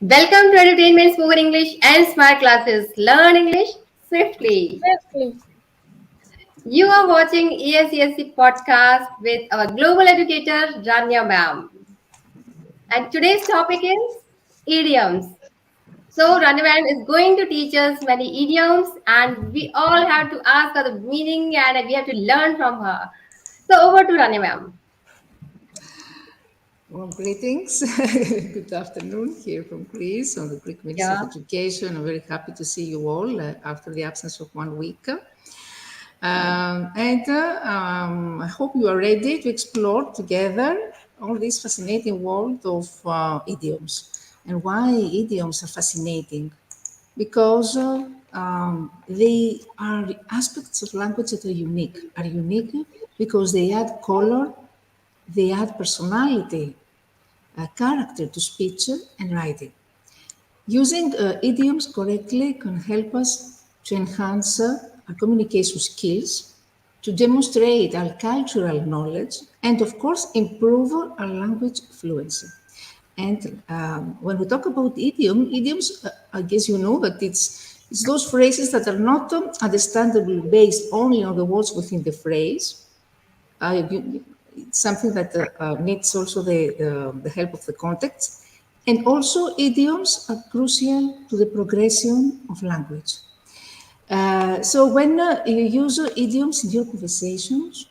Welcome to Entertainment Spoken English and Smart Classes. Learn English swiftly. Swiftly. You are watching ESESC podcast with our global educator Rania ma'am. And today's topic is idioms. So Rania ma'am is going to teach us many idioms and we all have to ask her the meaning and we have to learn from her. So over to Rania ma'am. Well, greetings. Good afternoon here from Greece on the Greek Ministry of Yeah. Education. I'm very happy to see you all after the absence of 1 week. I hope you are ready to explore together all this fascinating world of idioms. And why idioms are fascinating? Because they are aspects of language that are unique because they add color, they add personality, character to speech and writing. Using idioms correctly can help us to enhance our communication skills, to demonstrate our cultural knowledge, and of course, improve our language fluency. And when we talk about idioms, I guess you know that it's those phrases that are not understandable based only on the words within the phrase, it's something that needs also the help of the context. And also, idioms are crucial to the progression of language. So, when you use idioms in your conversations,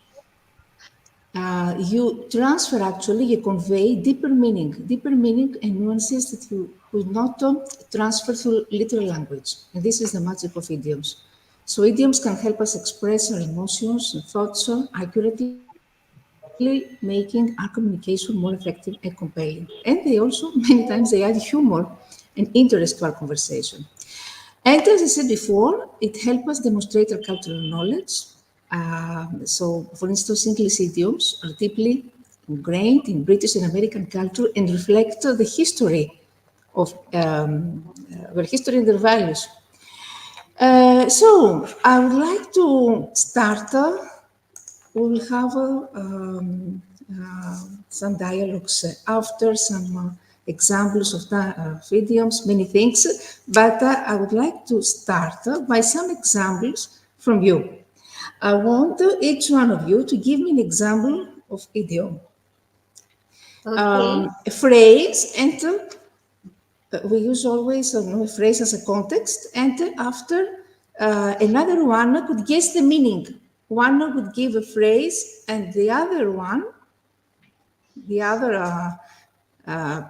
you transfer actually, you convey deeper meaning and nuances that you would not transfer through literal language. And this is the magic of idioms. So idioms can help us express our emotions and thoughts accurately, making our communication more effective and compelling. And they also, many times, they add humor and interest to our conversation. And as I said before, it helps us demonstrate our cultural knowledge. So, for instance, English idioms are deeply ingrained in British and American culture and reflect the history of their history and their values. So, I would like to start. We will have some dialogues after some examples of, of idioms, many things. But I would like to start by some examples from you. I want each one of you to give me an example of idiom, Okay. a phrase, and we use always a phrase as a context, and after another one could guess the meaning. One would give a phrase, and the other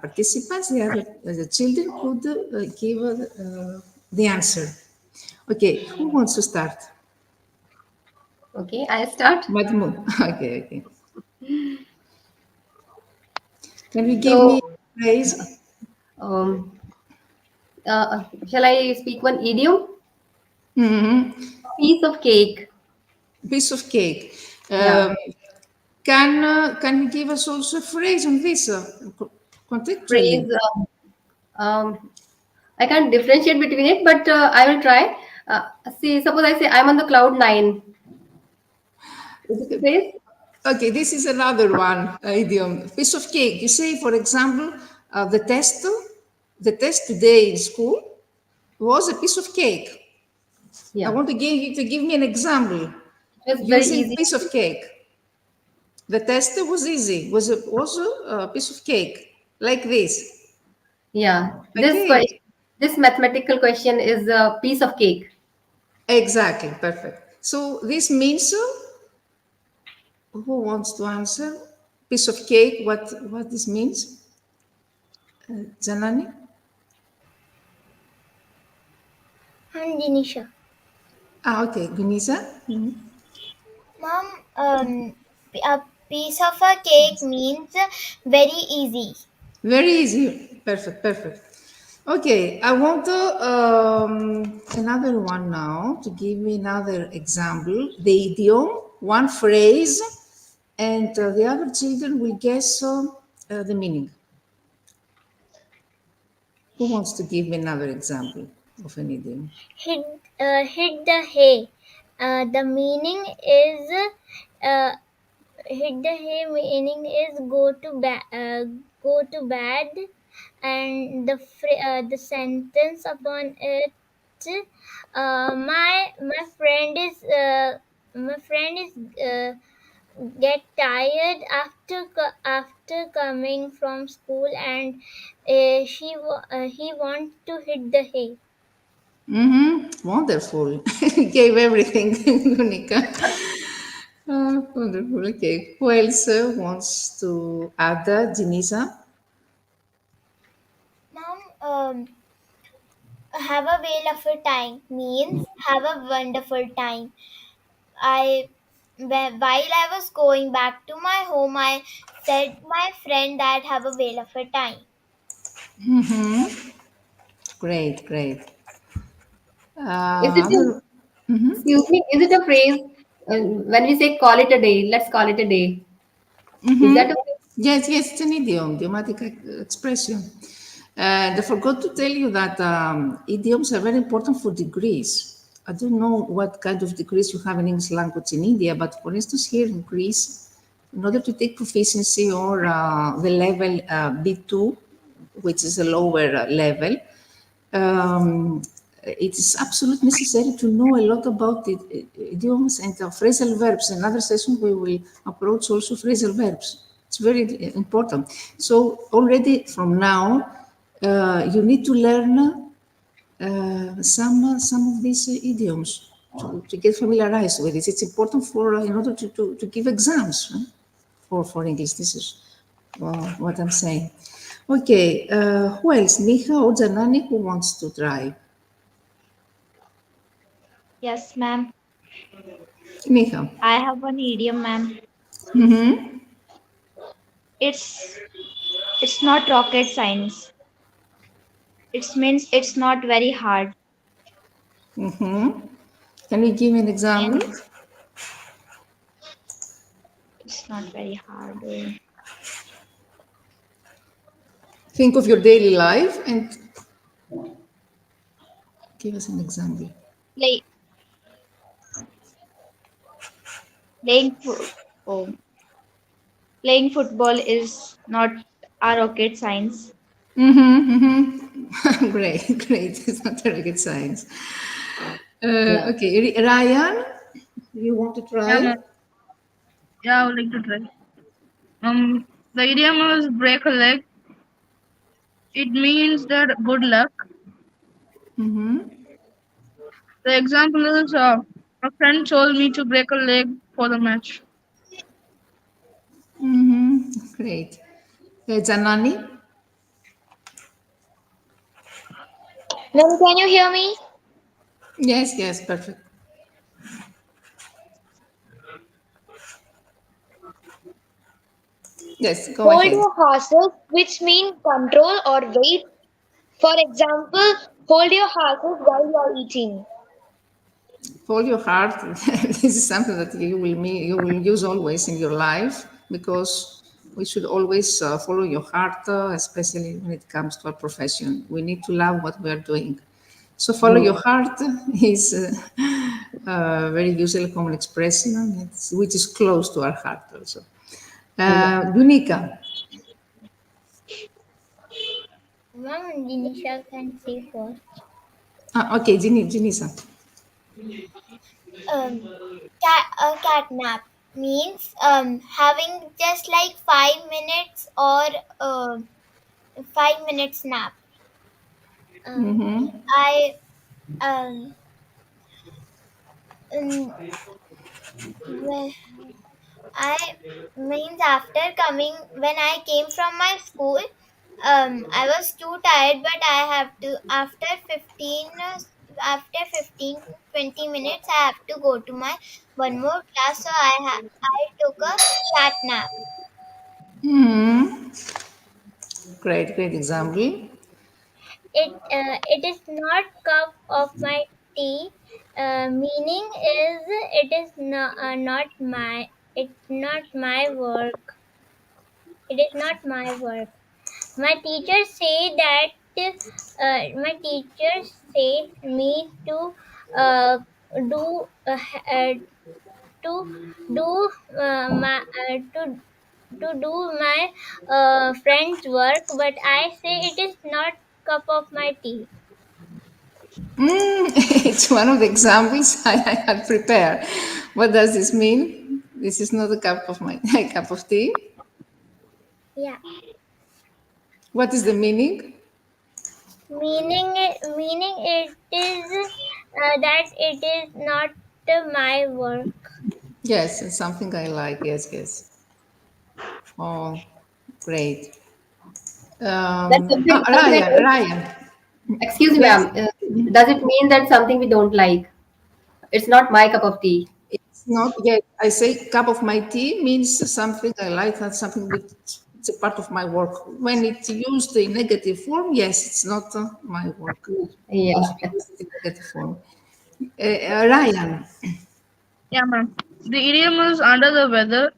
participants, the children could give the answer. Okay, who wants to start? Okay, I'll start. Mahmoud. Okay, okay. Can you give me So a phrase? um shall I speak one idiom? Hmm. Piece of cake. Piece of cake. Yeah. Can you give us also a phrase on this contextually? Phrase. Um, I can't differentiate between it, but I will try. See, suppose I say I'm on the cloud nine. Is it a phrase? Okay, this is another one idiom. Piece of cake. You say, for example, the test today in school was a piece of cake. I Yeah. want to give you to give me an example It was very using easy. piece of cake. The test was easy. Was a piece of cake like this. Yeah. This question, Okay, this mathematical question is a piece of cake. exactly, perfect. So this means who wants to answer? Piece of cake. What this means? Janani? I'm Dinisha. Ah, okay. Gunisa? Mom, a piece of a cake means very easy. Very easy. Perfect, perfect. Okay, I want another one now to give me another example. The idiom, one phrase, and the other children will guess the meaning. Who wants to give me another example of an idiom? Hit, hit the hay. The meaning is uh, hit the hay meaning is go to bed and the sentence upon it, my friend is get tired after coming from school, and he wants to hit the hay. Mm-hmm. Wonderful. Gave everything, Monica. Wonderful. Okay. Who else wants to add that? Denisa? Mom, have a wonderful time means have a wonderful time. I While I was going back to my home, I said my friend that have a wonderful time. Mm-hmm. Great, great. Is it a, Other, mm-hmm. excuse me, is it a phrase when we say call it a day, let's call it a day? Is that a phrase? Yes, yes, it's an idiom, idiomatic expression. And I forgot to tell you that idioms are very important for degrees. I don't know what kind of degrees you have in English language in India, but for instance, here in Greece, in order to take proficiency or the level B2, which is a lower level, um, it is absolutely necessary to know a lot about the idioms and phrasal verbs. In another session, we will approach also phrasal verbs. It's very important. So already from now, you need to learn some of these idioms to get familiarized with it. It's important for in order to give exams for English. This is what I'm saying. Okay, who else? Miha or Janani, who wants to try? Yes, ma'am. Miha. I have one idiom, ma'am. Mm-hmm. It's it's not rocket science. It means it's not very hard. Mm-hmm. Can you give me an example? And it's not very hard. Think of your daily life and give us an example. Play, playing fo- oh, playing football is not a rocket science. Mm-hmm, mm-hmm. Great, great. It's not a rocket science. Yeah. Okay, Ryan, you want to Yeah, try? ma'am. Yeah, I would like to try. The idiom is break a leg. It means that good luck. Mm-hmm. The example is a friend told me to break a leg for the match. Mm-hmm. Great. Janani? Ma'am, can you hear me? Yes, yes, perfect. Yes, go Hold ahead. your horses, which mean control or wait. For example, hold your horses while you're eating. Follow your heart. This is something that you will use always in your life because we should always follow your heart, especially when it comes to our profession. We need to love what we are doing. So follow your heart is a very usual common expression, which is close to our heart also. Yeah. Unica. Mom, Dinisha can say first. Okay, Janisa. Um, cat nap means having just like 5 minutes or 5 minutes nap. Um, I um, um wh- I means after coming when I came from my school, I was too tired, but I have to after 15 to 20 minutes I have to go to my one more class, so I took a cat nap. Hmm. Great, great example. It is not cup of my tea. Meaning is it is not my it's not my work. It is not my work. My teachers say that my teachers say me uh, do uh, uh, to do to to do my friend's work, but I say it is not cup of my tea. It's one of the examples I had prepared. What does this mean? This is not a cup of my a cup of tea. Yeah. What is the meaning? Meaning it is that it is not my work. Yes, it's something I like. Yes, yes. Oh, great. That's something I Ryan, don't. Ryan. Excuse me, Yes. ma'am. Does it mean that something we don't like? It's not my cup of tea. It's not yet. I say cup of my tea means something I like, that's something which it's a part of my work. When it's used in negative form, yes, it's not my work. Yeah. If you use it in negative form. Ryan. Yeah, ma'am. The idiom is under the weather.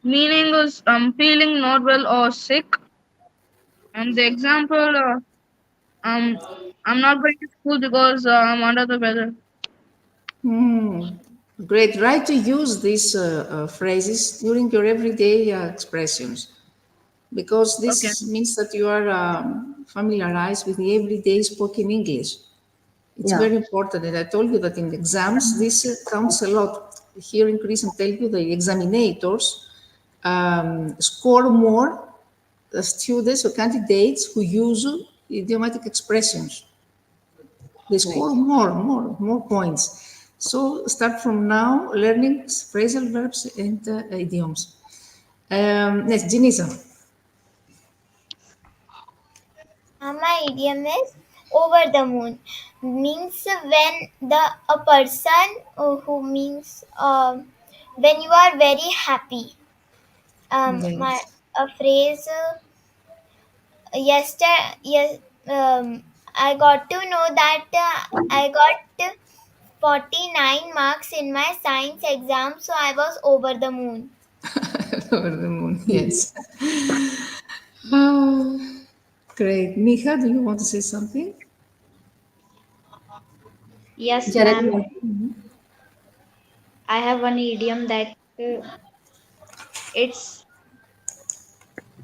Meaning is feeling not well or sick. The example, um, I'm not going to school because I'm under the weather. Great. Try to use these phrases during your everyday expressions because Okay. this means that you are familiarized with the everyday spoken English. It's Yeah. very important. And I told you that in exams, this counts a lot. Here in Greece, I'm telling you, the examinators score more the students or candidates who use idiomatic expressions. They Right. score more points. So start from now learning phrasal verbs and idioms. Next, Genisa. My idiom is over the moon. Means when the a person who means when you are very happy. My Yes. a phrase yesterday. Yes. I got to know that I got 49 marks in my science exam, so I was over the moon. Over the moon, yes. Oh, great. Miha, do you want to say something? Yes, Janet, ma'am. I have one idiom that it's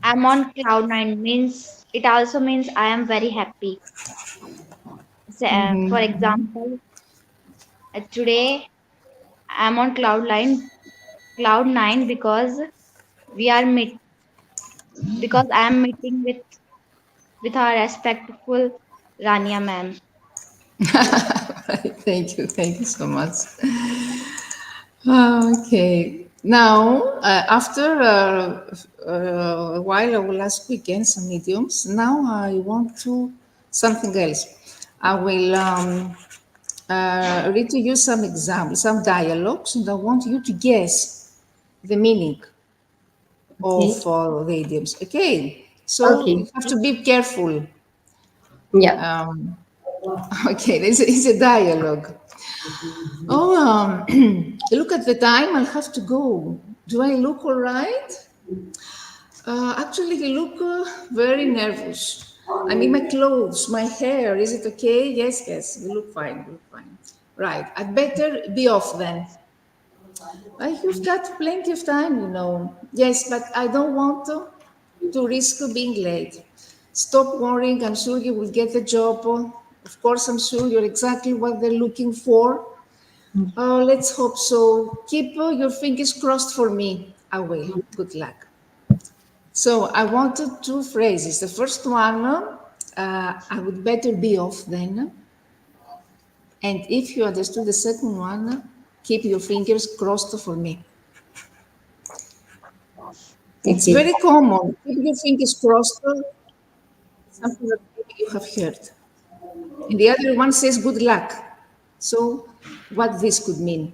I'm on cloud nine means it also means I am very happy. For example, today I'm on cloud nine we are meet because I am meeting with our respectful Rania ma'am. Thank you so much. Okay. Now, after a while, I will ask you again some idioms. Now, I want to something else. I will read to you some examples, some dialogues, and I want you to guess the meaning okay. of the idioms. Okay. So Okay. you have to be careful. Yeah. Okay, this is a dialogue. Oh, look at the time. I'll have to go. Do I look all right? Actually, you look very nervous. I mean, my clothes, my hair. Is it okay? Yes, yes. You look fine. You look fine. Right. I'd better be off then. You've got plenty of time, you know. Yes, but I don't want to risk being late. Stop worrying. I'm sure you will get the job. Of course, I'm sure you're exactly what they're looking for. Let's hope so. Keep your fingers crossed for me. I will. Good luck. So I wanted two phrases. The first one, I would better be off then. And if you understood the second one, keep your fingers crossed for me. It's Okay. very common. Keep your fingers crossed. Something that maybe you have heard. And the other one says good luck. So what this could mean?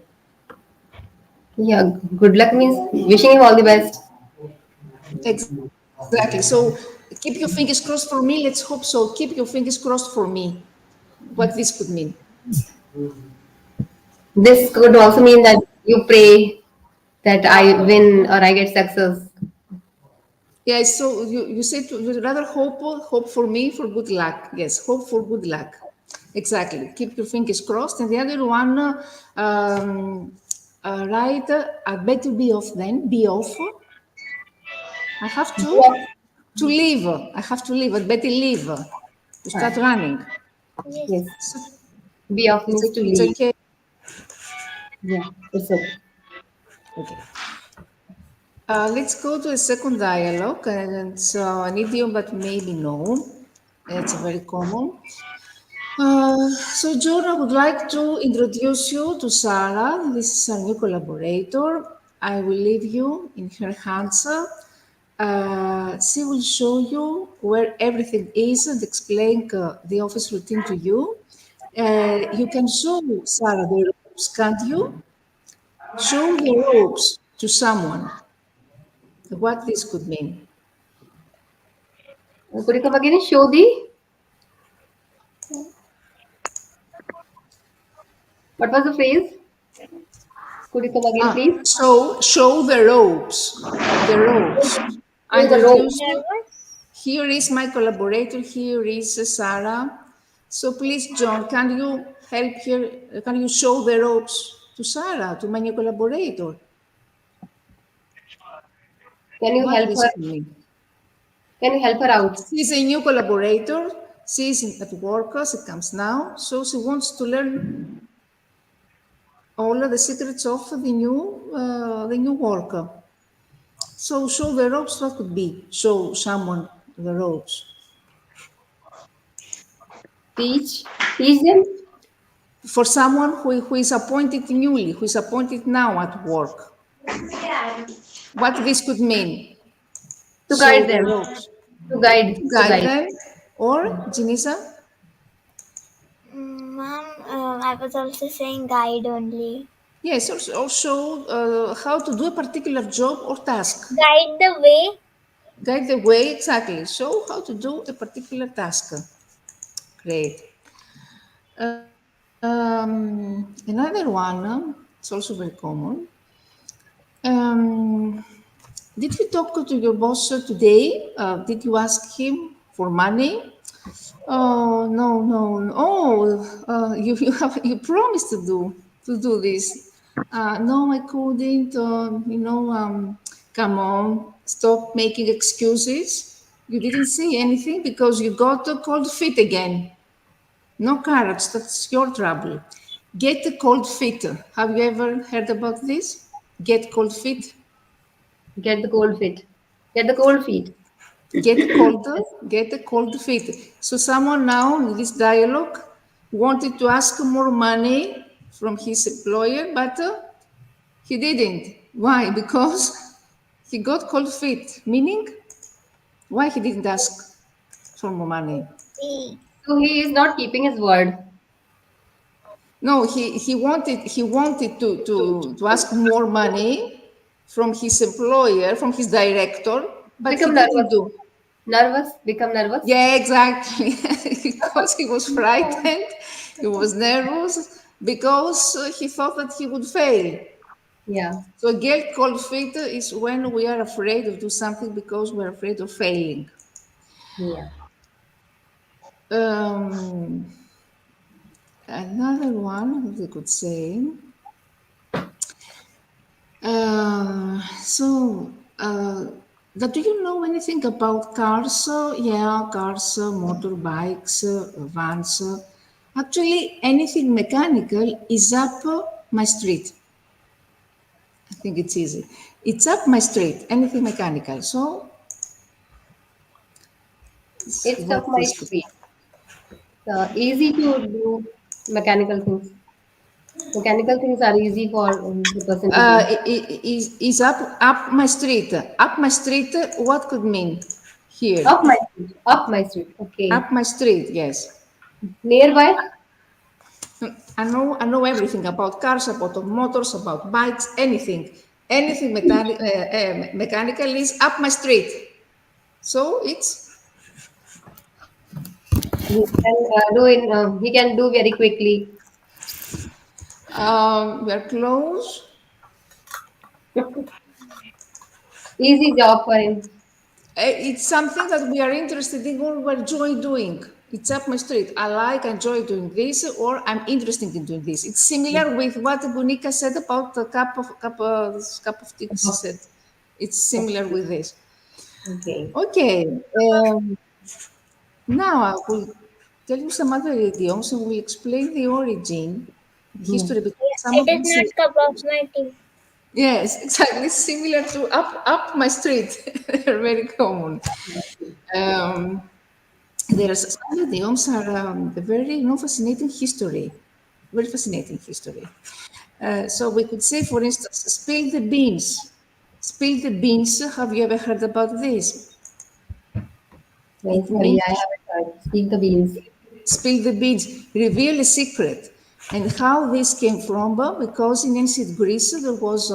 Yeah. Good luck means wishing you all the best. Exactly. So keep your fingers crossed for me. Let's hope so. Keep your fingers crossed for me. What this could mean? This could also mean that you pray that I win or I get success. Yeah, so you say to, you'd rather hope for me for good luck. Yes, hope for good luck. Exactly. Keep your fingers crossed. And the other one, right, I better be off then. Be off. I have Yeah. to leave. I have to leave. I'd better leave to start Ah, running. Yes. yes. So Be off means to it's leave. okay. Yeah, it's okay. Okay. Let's go to a second dialogue, and it's an idiom that maybe know. It's a very common. So, John, I would like to introduce you to Sarah. This is our new collaborator. I will leave you in her hands. She will show you where everything is and explain the office routine to you. You can show Sarah the ropes, can't you? Show the ropes to someone. What this could mean. Could you come again and show the, what was the phrase? Could you come again, please? Show the ropes. The ropes. I Show the rope. introduce you. Nervous? Here is my collaborator. Here is Sarah. So please, John, can you help here? Can you show the ropes to Sarah, to my new collaborator? Can you What help this her? could mean? Can you help her out? She's a new collaborator. She's at work. She comes now. So she wants to learn all of the secrets of the new work. So show the ropes. What could be? Show someone the ropes. Teach. Teach them For someone who is appointed newly, who is appointed now at work, what this could mean. to Show guide the them. ropes. To guide. To To guide guide. them, or Janisa? Ma'am, I was also saying guide only. Yes, also how to do a particular job or task. Guide the way. Guide the way, exactly. Show how to do a particular task. Great. Another one, it's also very common. Um, did you talk to your boss today? Did you ask him for money? Oh no no no! Oh, you have you promised to do this. No, I couldn't. Come on, stop making excuses. You didn't say anything because you got a cold feet again. No courage. That's your trouble. Get a cold feet. Have you ever heard about this? Get cold feet. Get the cold feet. Get the cold feet. Get cold. Yes. Get a cold feet. So someone now in this dialogue wanted to ask more money from his employer, but he didn't. Why? Because he got cold feet. Meaning, why he didn't ask for more money? See. So he is not keeping his word. No, he wanted to ask more money from his employer, from his director, but he Become didn't nervous. do. Nervous. Become nervous. Yeah, exactly. Because he was frightened, he was nervous, because he thought that he would fail. Yeah. So guilt cold feet is when we are afraid of do something because we're afraid of failing. Yeah. Um, Another one that we could say. So, do you know anything about cars? Yeah, cars, motorbikes, vans. Actually, anything mechanical is up my street. I think it's easy. It's up my street, anything mechanical. So, It's up what my this could. street. Easy to do mechanical things. Mechanical things are easy for the person to do. Is up my street. Up my street, what could mean here? Up my street. Up my street. Okay. Up my street, yes. Nearby. I know everything about cars, about motors, about bikes, anything. Anything mechanical is up my street. So it's He can do very quickly. we're close. Easy job for him. It's something that we are interested in or we enjoy doing. It's up my street. I like, enjoy doing this, or I'm interested in doing this. It's similar with what Bunika said about the cup of tea. She said it's similar with this. Okay. Okay, now I will tell you some other idioms and will explain the origin, the Yeah. history, because Yeah, some it of is these not cup of my tea. yes, exactly similar to up my street. They're very common. Um, there are some idioms are a very fascinating history, very fascinating history. So we could say, for instance, spill the beans. Spill the beans. Have you ever heard about this? No, It sorry, means I haven't heard. Speak the beans. spill the beans, reveal a secret. And how this came from, because in ancient Greece, there was,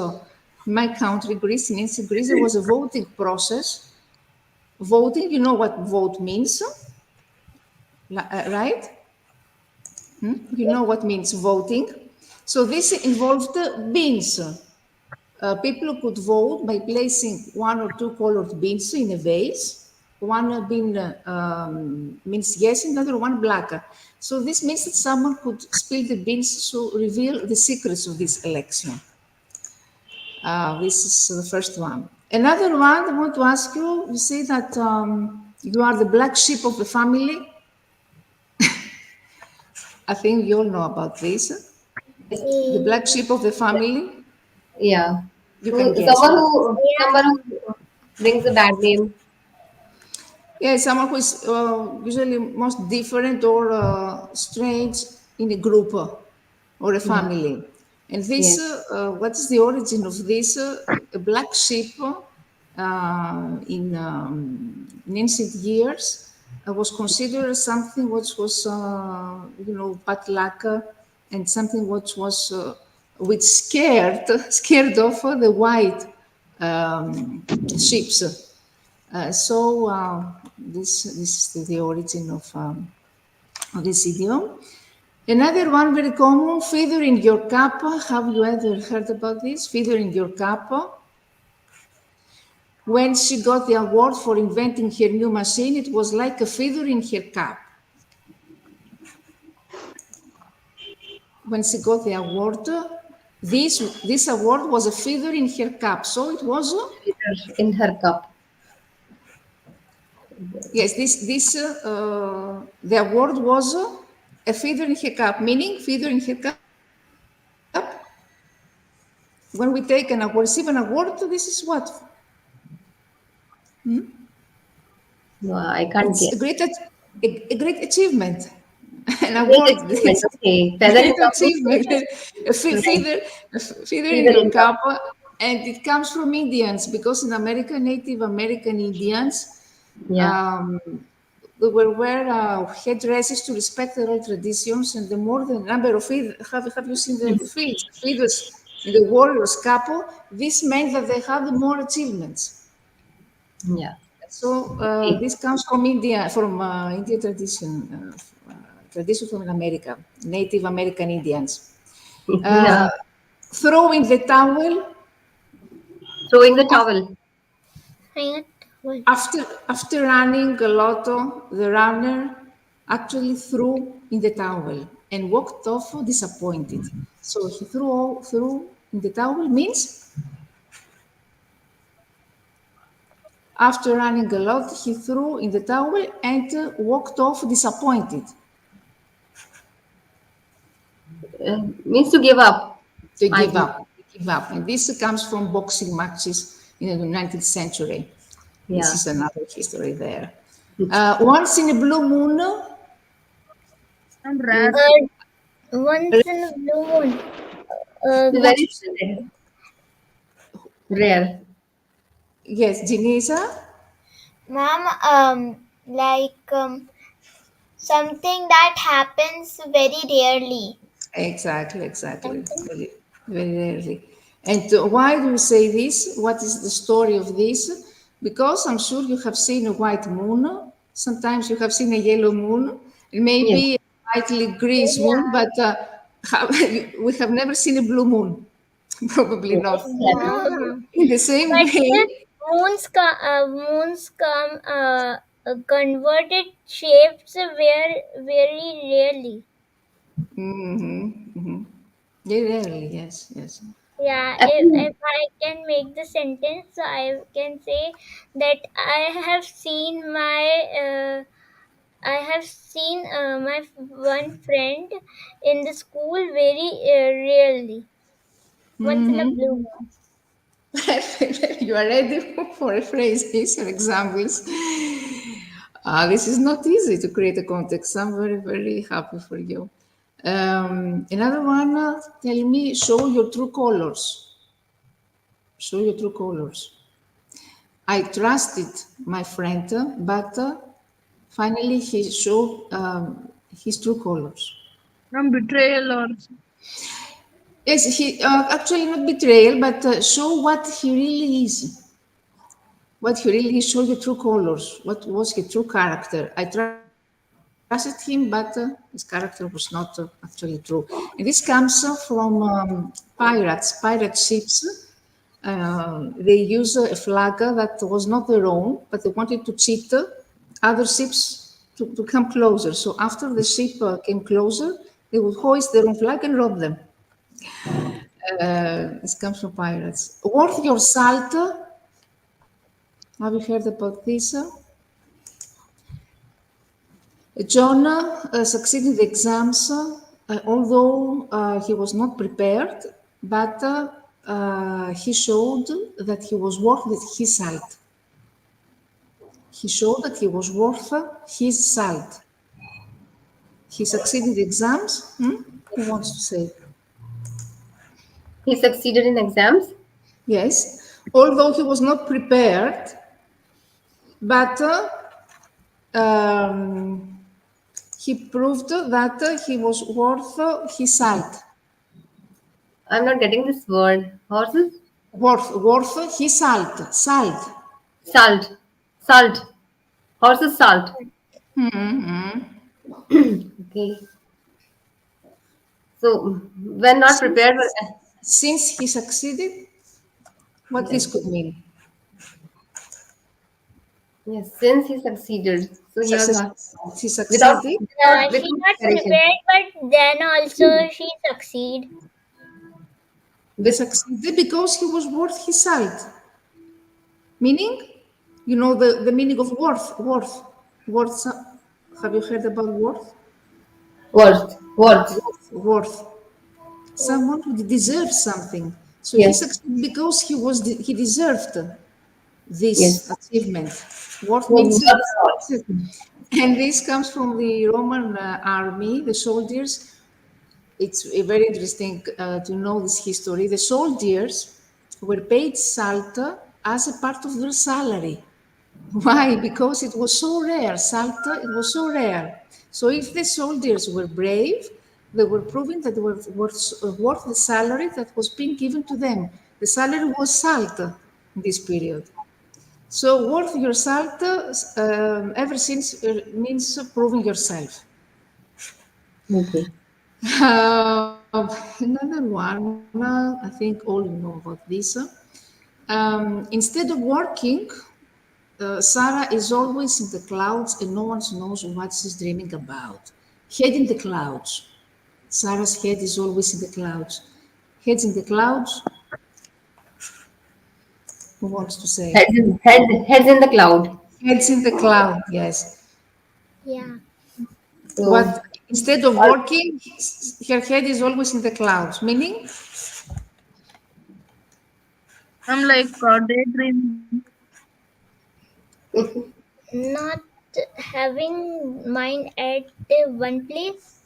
my country, Greece, in ancient Greece, there was a voting process. Voting, you know what vote means, right? You know what means voting. So this involved beans. People could vote by placing one or two colored beans in a vase. One bean means yes, and another one black. So this means that someone could spill the beans to reveal the secrets of this election. This is the first one. Another one I want to ask you, you say that you are the black sheep of the family. I think you all know about this. The Eh, black sheep of the family, Yeah. you can Who, guess, right? someone who brings a bad name. Yeah, someone who is usually most different or strange in a group or a Yeah. family. And Yes. this, what is the origin of this? A black sheep in ancient years was considered something which was, bad luck and something which scared off the white sheep. This is the origin of this idiom. Another one very common, feather in your cup. Have you ever heard about this? Feather in your cup. When she got the award for inventing her new machine, it was like a feather in her cap. When she got the award, this award was a feather in her cap. So it was In her cup. yes, the award was a feather in her cap, meaning feather in her cap. When we take an award, receive an award, this is what No, I can't it's get. a great achievement, an Great award. achievement. Okay. Feather in Great cup means achievement, right. a feather in Feather your in cup. cap, and it comes from Indians because in America, Native American Indians. Yeah. Um, we will wear headdresses to respect the oral traditions, and the more the number of have you seen the feathers in the warrior's couple? This meant that they had more achievements. Yeah. So Okay. this comes from India, from Indian tradition, tradition from America, Native American Indians. Uh, Yeah. throwing the towel Throwing the towel. hang it. after running a lot, the runner actually threw in the towel and walked off disappointed. So he threw in the towel means after running a lot, he threw in the towel and walked off disappointed Means to give up. to I give think. up. Give up. And this comes from boxing matches in the 19th century. This Yeah. is another history there. Once in a blue moon, And rare. Means Once in a blue moon. what very you say? rare. Yes, Genesa. Ma'am, something that happens very rarely. Exactly, exactly. Something Very, very rarely. And why do you say this? What is the story of this? Because I'm sure you have seen a white moon. Sometimes you have seen a yellow moon, Yes. maybe a slightly greenish moon, yeah. but we have never seen a blue moon. Probably Yes. not. Correct. No. In the same But way, moons come converted shapes very rarely. very rarely, yes, yes. Yeah, Actually, if I can make the sentence, so I can say that I have seen my one friend in the school very rarely, once in a blue Mm-hmm. moon. You are ready for phrases or examples. This is not easy to create a context. I'm very, very happy for you. Another one, tell me, show your true colors. Show your true colors. I trusted my friend, but finally he showed his true colors. From betrayal or Yes, he actually not betrayal, but show what he really is. What he really is, show your true colors. What was his true character? I trusted him, but his character was not actually true. And this comes from pirates, pirate ships. They use a flag that was not their own, but they wanted to cheat other ships to come closer. So after the ship came closer, they would hoist their own flag and rob them. This comes from pirates. Worth your salt. Have you heard about this? John succeeded the exams, although he was not prepared, but he showed that he was worth his salt. He showed that he was worth his salt. He succeeded the exams. Hmm? Who wants to say? he succeeded in exams. Yes, although he was not prepared, but he proved that he was worth his salt. I'm not getting this word. Horses? Worth his salt. Salt. Salt. Salt. Horses salt. Okay. So when not prepared Since, for since he succeeded, what yes, this could mean? yes, since he succeeded, so he was not He without succeeded. She without not preparation. prepared, but then also she succeed. He With succeeded because he was worth his salt. Meaning, you know the meaning of worth. Worth. Have you heard about worth? worth. Worth. Worth. Someone who deserves something. So he Yes. succeeded because he deserved Yes. this achievement. Worth Was means worth salt. and this comes from the Roman army, the soldiers. It's very interesting to know this history. The soldiers were paid salt as a part of their salary. Why? Because it was so rare. Salt, it was so rare. So if the soldiers were brave, they were proving that they were worth the salary that was being given to them. The salary was salt in this period. So worth your salt ever since means proving yourself. Okay. Another one, I think all you know about this. Instead of working, Sarah is always in the clouds and no one knows what she's dreaming about. Head in the clouds. Sarah's head is always in the clouds. Heads in the clouds. Who wants to say? Heads in the cloud. Heads in the cloud, yes. Yeah. So What instead of working, her head is always in the clouds, meaning I'm like daydreaming. Not having mind at one place.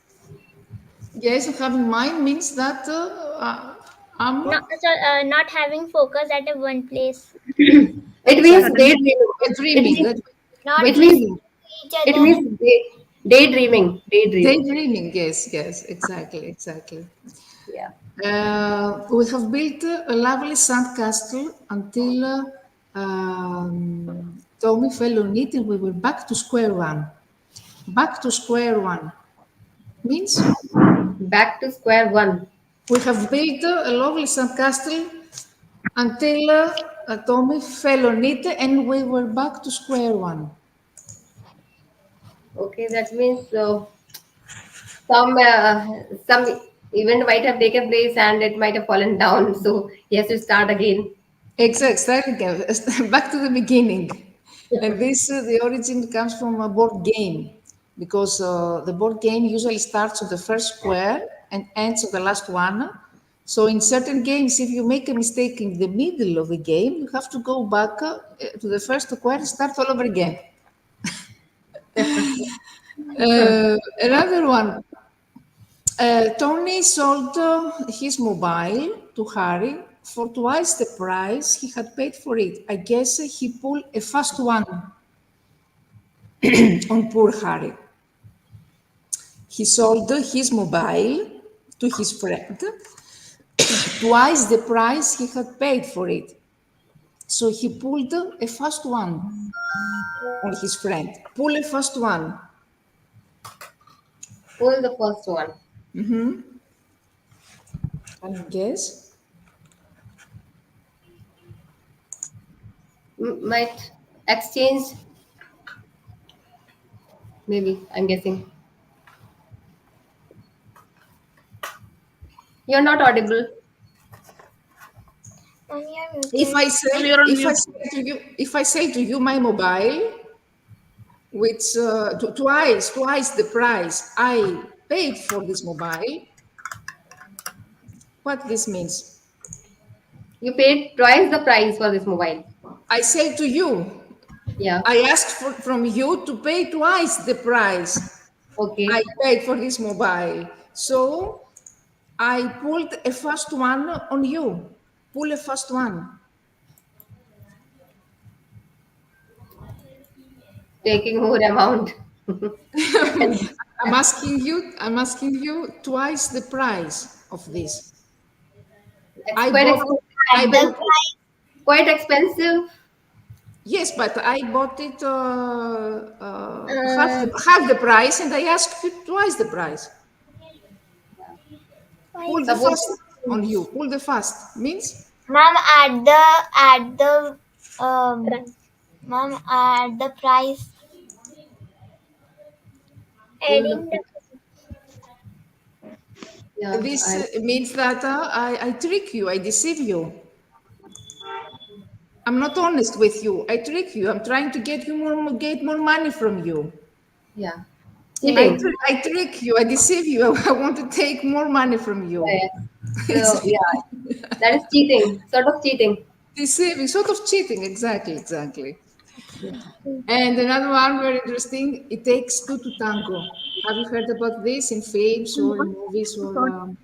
yes, you have in mind means that I'm Not having focus at a one place. it means exactly daydreaming. It dreaming. means Not it listening means Daydreaming. to each it other. means daydreaming. Daydreaming. Daydreaming, yes, yes, exactly, exactly. Yeah. We have built a lovely sand castle until Tommy fell on it and we were back to square one. Back to square one means Back to square one. we have built a lovely sand castle until Tommy fell on it and we were back to square one. Okay, that means some some Event might have taken place and it might have fallen down. So he has to start again. Exact, start again. Back to the beginning. And this, the origin comes from a board game because the board game usually starts on the first square and ends on the last one. So in certain games, if you make a mistake in the middle of the game, you have to go back to the first square and start all over again. Another one. Tony sold his mobile to Harry for twice the price he had paid for it. I guess he pulled a fast one on poor Harry. He sold his mobile to his friend twice the price he had paid for it. So he pulled a fast one on his friend. Pull a fast one. Who is the first one? Can you guess? Might exchange. Maybe I'm guessing. You're not audible. Mom, you're If muted. I sell, You're on if I mute. sell to you, if I sell to you my mobile, which twice the price I paid for this mobile, what this means? You paid twice the price for this mobile. I say to you, Yeah. I asked from you to pay twice the price Okay. I paid for this mobile. So I pulled a fast one on you. Pull a fast one. Taking more amount. And I'm asking you twice the price of this. it's I quite bought I At the bought price, quite expensive. Yes, but I bought it uh, half the price, and I asked you twice the price. why? Pull the Suppose fast on you. Pull the fast means Mom, mom, at the price, pull the adding the yeah, this I'm means that I trick you, I deceive you. I'm not honest with you. I trick you. I'm trying to get more money from you. yeah. mm, Cheating. I trick you. I deceive you. I want to take more money from you. Yes. It's So yeah, that is cheating. Sort of cheating. deceiving, sort of cheating. Exactly, exactly. Yeah. And another one very interesting, it takes two to tango. Have you heard about this in films or in movies or Sorry.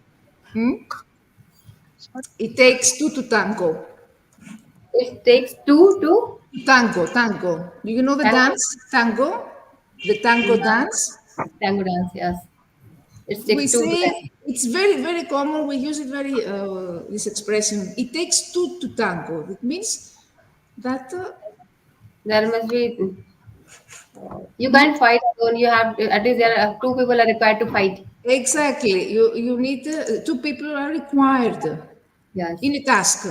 it takes two to tango. It takes two to Tango. Do you know the tango. dance? Tango? The tango dance? Tango dance, yes. It We takes two to say tango. it's very, very common. We use it very, this expression. It takes two to tango. It means that There must be you can't fight alone. You have at least there are two people are required to fight. exactly, you need, two people are required Yes. in a task.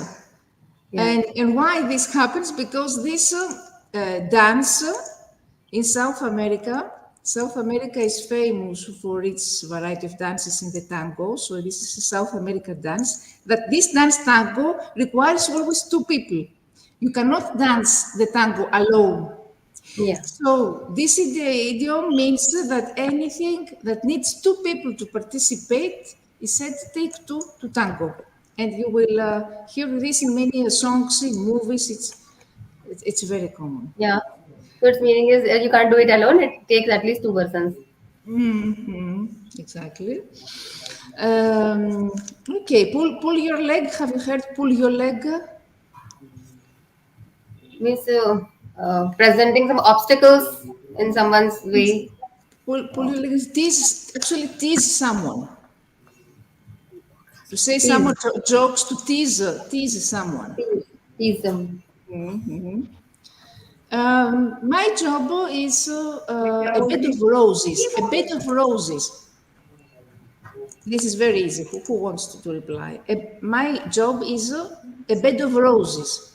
Yes. And why this happens? Because this dance in South America is famous for its variety of dances in the tango. So this is a South American dance. That this dance tango requires always two people. You cannot dance the tango alone. Yeah. So this idiom means that anything that needs two people to participate is said to take two to tango. And you will hear this in many songs, in movies. It's very common. Yeah. So its meaning is you can't do it alone. It takes at least two persons. Exactly. Um, okay, pull your leg. Have you heard pull your leg? Means presenting some obstacles in someone's way. Pull your leg is tease someone. To say Tease, someone jokes to tease someone. tease them. My job is a bed of roses. A bed of roses. This is very easy. Who wants to reply? My job is a bed of roses.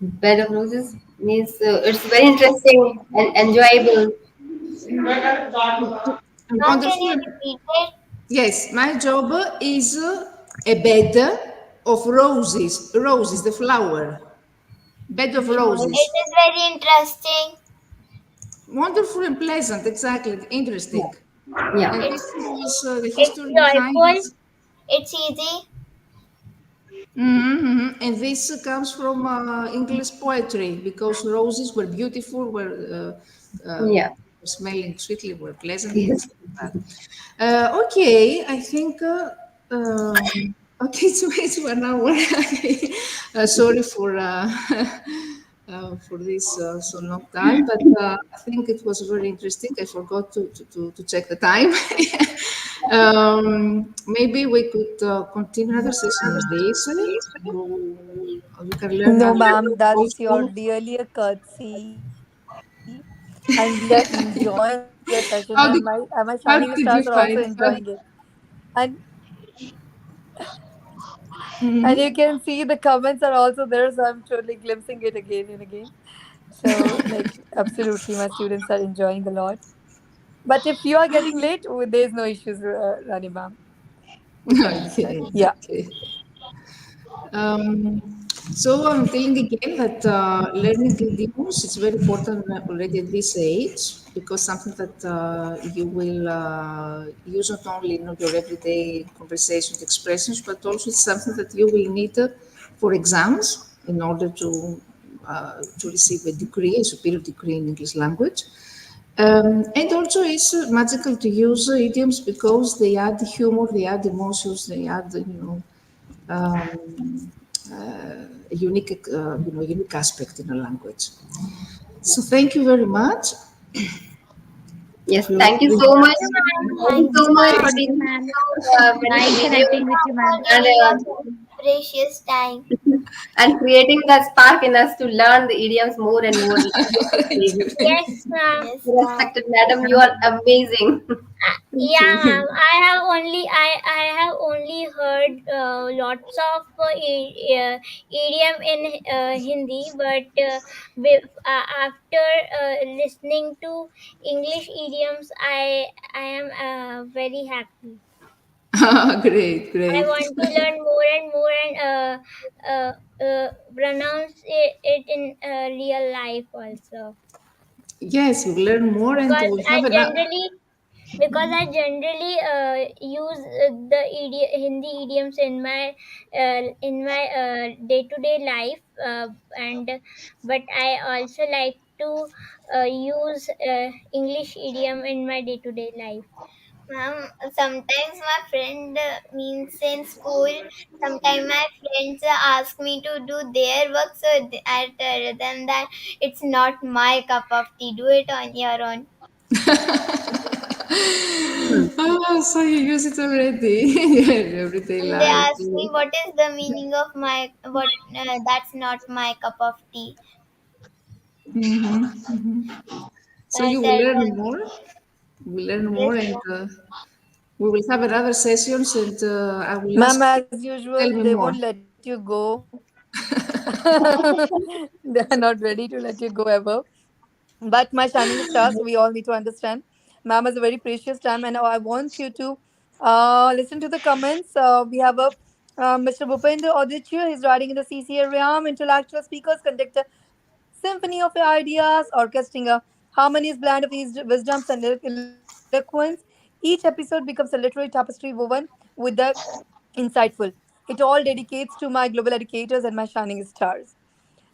Bed of roses means it's very interesting and enjoyable. And mom, can wonderful. you repeat it? Yes, my job is a bed of roses. Roses, the flower. Bed of It roses. is very interesting. Wonderful and pleasant, exactly. Yeah. Interesting. Yeah. And It's this was the it's history behind joyful. this. It's easy. And this comes from English poetry because roses were beautiful, Yeah. were smelling sweetly, were pleasant, and Yes. things like that. Okay, I think. Okay, it's 1 hour. Okay. Sorry for this so long time, but I think it was very interesting. I forgot to check the time. Maybe we could continue another session on this. You can learn No, other ma'am, that's your also. really a courtesy. And we are enjoying your session, and my shining How did, stars are also how enjoying it. did you find? And How, and you can Mhm. see the comments are also there, so I'm totally glimpsing it again and again. So, like, absolutely, my students are enjoying a lot. But if you are getting late, there's no issues, Rani ma'am. We can understand. Okay, Yeah. okay. Um, so I'm telling again that learning idioms is very important already at this age because something that you will use not only in your everyday conversations, expressions, but also it's something that you will need for exams in order to receive a degree, a superior degree in English language. And also, it's magical to use idioms because they add humor, they add emotions, they add, um, a unique aspect in a language. So thank you very much. Yes. We will Thank you be so Thank much. you, ma'am. Thank you Thank so you, much for ma'am. Thank you, teaching ma'am. many Nice videos connecting with you, ma'am. For and giving us precious time. and creating the spark in us to learn the idioms more and more. Yes, ma'am. Yes, ma'am. Respected madam, you are amazing. Thank Yeah, ma'am. you. I have only heard lots of idiom in Hindi, but after listening to English idioms, I am very happy. Great, I great. want to learn more and more and pronounce it in real life also. Yes, we learn more and Because we I have another. generally use the Hindi idioms in my day to day life, and but I also like to use English idiom in my day to day life. Ma'am, sometimes my friend means in school, sometimes my friends ask me to do their work, so I tell them that it's not my cup of tea. Do it on your own. Oh, so you use it already in your everyday And they life. ask me what is the meaning of my what. That's not my cup of tea. So I you will tell learn them more. We learn more, this. and we will have another sessions, and I will ask Ma'am, you as to usual, tell me they more. won't let you go. They are not ready to let you go ever. But my shining stars, we all need to understand. Ma'am is a very precious time, and I want you to listen to the comments. We have a Mr. Bhupender Oditya. He's writing in the CCA realm. Intellectual speakers conduct a symphony of ideas, orchestrating a harmonious blend of wisdoms and eloquence. Each episode becomes a literary tapestry woven with the insightful. It all dedicates to my global educators and my shining stars.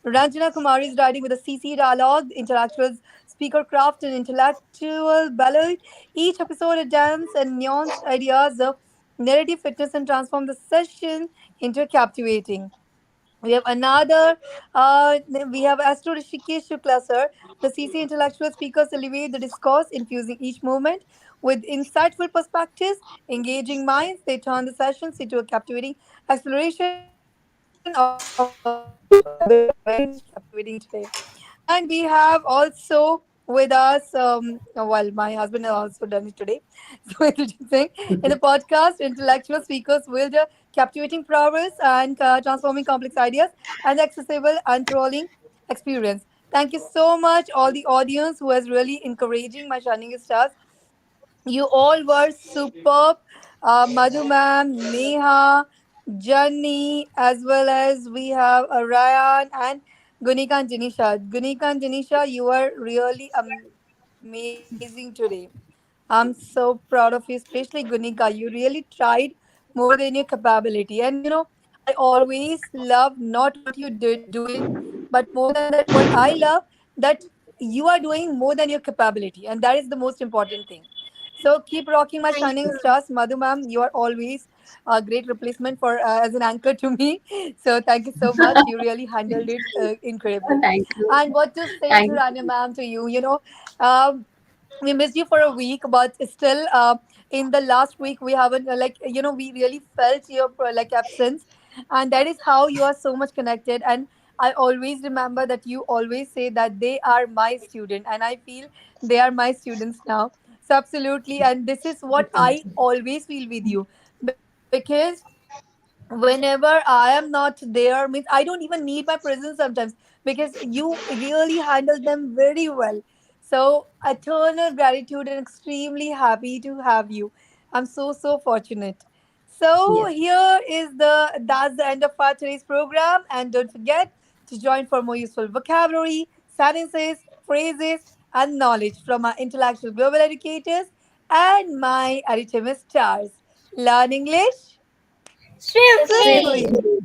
Ranjana Kumari is writing with a CC dialogue, intellectuals, speaker craft, and intellectual ballad. Each episode adapts and nuanced ideas of narrative fitness and transform the session into captivating. We have another, we have Astro Rishikesh Shukla sir. The CC intellectual speakers elevate the discourse, infusing each moment with insightful perspectives, engaging minds. They turn the sessions into a captivating exploration of a very much captivating today. And we have also with us, well, my husband has also done it today. So, Indrajit Singh, in the podcast, intellectual speakers wield a captivating prowess and transforming complex ideas and accessible and trolling experience. Thank you so much, all the audience who has really encouraging my shining stars. You all were superb. Madhu ma'am, Neha, Janni, as well as we have Ryan and Gunika and Janisha. Gunika and Janisha, you are really amazing today. I'm so proud of you, especially Gunika. You really tried more than your capability. And I always love not what you did doing, but more than that, what I love that you are doing more than your capability, and that is the most important thing. So keep rocking my Thank shining you. stars, Madhu ma'am. You are always a great replacement for as an anchor to me. So thank you so much. You really handled it incredibly. Thank you. And what to say to Thank Rania you. ma'am to you? Um, we missed you for a week, but still, in the last week we haven't we really felt your like absence, and that is how you are so much connected. And I always remember that you always say that they are my student, and I feel they are my students now. So absolutely, and this is what I always feel with you, because whenever I am not there means I don't even need my presence sometimes, because you really handle them very well. So eternal gratitude and extremely happy to have you. I'm so fortunate. So Yes. here is that's the end of our today's program, and don't forget to join for more useful vocabulary, sentences, phrases, and knowledge from our intellectual global educators and my Arichema stars. Learn English Swiftly. Swiftly. swiftly.